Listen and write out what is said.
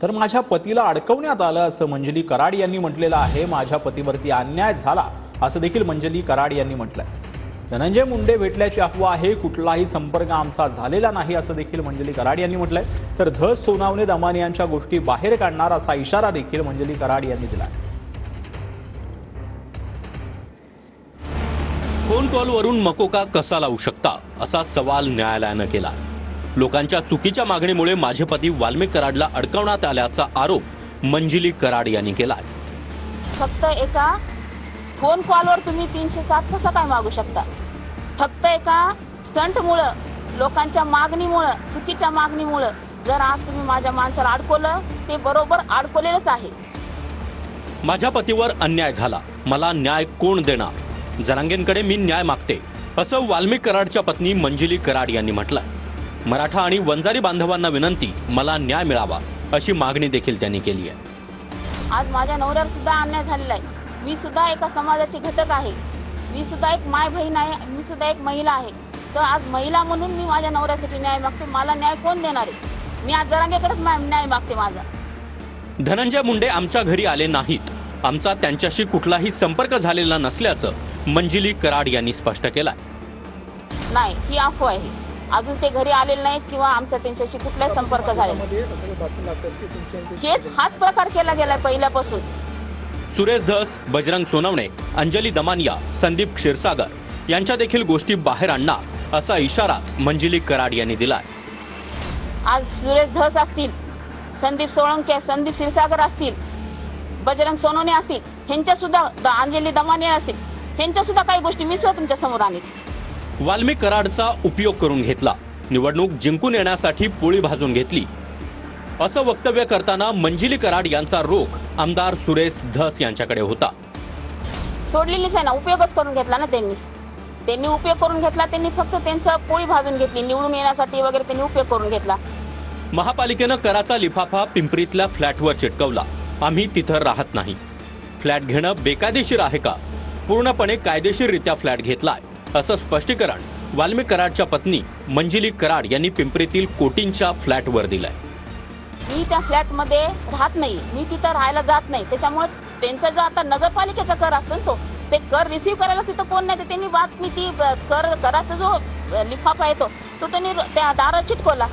तर माझ्या पतीला अडकवण्यात आलं असं मंजली कराड यांनी म्हटलेलं आहे। माझ्या पतीवरती अन्याय झाला असं देखील मंजली कराड यांनी म्हटलंय। धनंजय मुंडे भेटल्याची अफवा आहे, कुठलाही संपर्क आमचा झालेला नाही असं देखील मंजली कराड यांनी म्हटलंय। तर धस सोनावणे दमाने यांच्या गोष्टी बाहेर काढणार असा इशारा देखील मंजली कराड यांनी दिलाय। फोन कॉलवरून मकोका कसा लावू शकता असा सवाल न्यायालयानं केला। लोकांच्या चुकीच्या मागणीमुळे माझे पती वाल्मिक कराडला अडकवण्यात आल्याचा आरोप मंजली कराड यांनी केलाय। फक्त एका फोन कॉलवर तुम्ही 307 कसं काय मागू शकता? फक्त एका स्टंटमुळे, लोकांच्या मागणीमुळे, चुकीच्या मागणीमुळे जर आज तुम्ही माझ्या माणसाला अडकवलं, ते बरोबर अडकवलेलंच आहे। माझ्या पतीवर अन्याय झाला, मला न्याय कोण देणार? जरांगेंकडे मी न्याय मागते असं वाल्मिक कराडच्या पत्नी मंजली कराड यांनी म्हटलंय। मराठा आणि वंजारी बांधवांना विनंती, मला न्याय मिळावा अशी मागणी देखील त्यांनी केली आहे। आज माझ्या नवऱ्यावर सुद्धा अन्याय झालेला आहे। मी सुद्धा एका समाजाचे घटक आहे, मी सुद्धा एक माय बहीण आहे, मी सुद्धा एक महिला आहे। तर आज महिला म्हणून मी माझ्या नवऱ्यासाठी न्याय मागते। मला न्याय कोण देणार आहे? मी आज जरांगेकडेच न्याय मागते माझा। धनंजय मुंडे आमच्या घरी आले नाहीत, आमचा त्यांच्याशी कुठलाही संपर्क झालेला नसल्याचं मंजली कराड यांनी स्पष्ट केलंय। नाही, ही अफवा आहे। अजून ते घरी आलेले नाहीत किंवा आमचा त्यांच्याशी कुठलाही संपर्क झालेला नाही। हाच प्रकार केला गेलाय पहिल्यापासून। सुरेश धस, बजरंग सोनवणे, अंजली दमानिया, संदीप क्षीरसागर यांच्या देखील गोष्टी बाहेर आणणार असा इशाराच मंजली कराड यांनी दिलाय। आज सुरेश धस असतील, संदीप सोळंके, संदीप क्षीरसागर असतील, बजरंग सोनवणे असतील, ह्यांच्या सुद्धा अंजली दमानिया असतील, ह्यांच्या सुद्धा काही गोष्टी मी स्वतः तुमच्या समोर आणीन। वाल्मिक कराडचा उपयोग करून घेतला, निवडणूक जिंकून येण्यासाठी पोळी भाजून घेतली असं वक्तव्य करताना मंजली कराड यांचा रोख आमदार सुरेश धस यांच्याकडे होता। सोडलेलीच आहे ना, उपयोगच करून घेतला ना त्यांनी उपयोग करून घेतला। त्यांनी फक्त त्यांचं पोळी भाजून घेतली, निवडून येण्यासाठी वगैरे त्यांनी उपयोग करून घेतला। महापालिकेनं कराचा लिफाफा पिंपरीतल्या फ्लॅटवर चिटकवला, आम्ही तिथं राहत नाही। फ्लॅट घेणं बेकायदेशीर आहे का? पूर्णपणे कायदेशीररित्या फ्लॅट घेतलाय असं स्पष्टीकरण वाल्मिक कराडच्या पत्नी मंजली कराड यांनी पिंपरीतील कोटींच्या फ्लॅटवर दिलंय। मी त्या फ्लॅटमध्ये राहत नाही, मी तिथं राहायला जात नाही। त्याच्यामुळे त्यांचा जो आता नगरपालिकेचा कर असतो ना, ते कर रिसीव्ह करायला तिथं कोण नाही, त्यांनी बातमी ती कराचा जो लिफाफा आहे तो त्यांनी त्या दारात चिटकवला।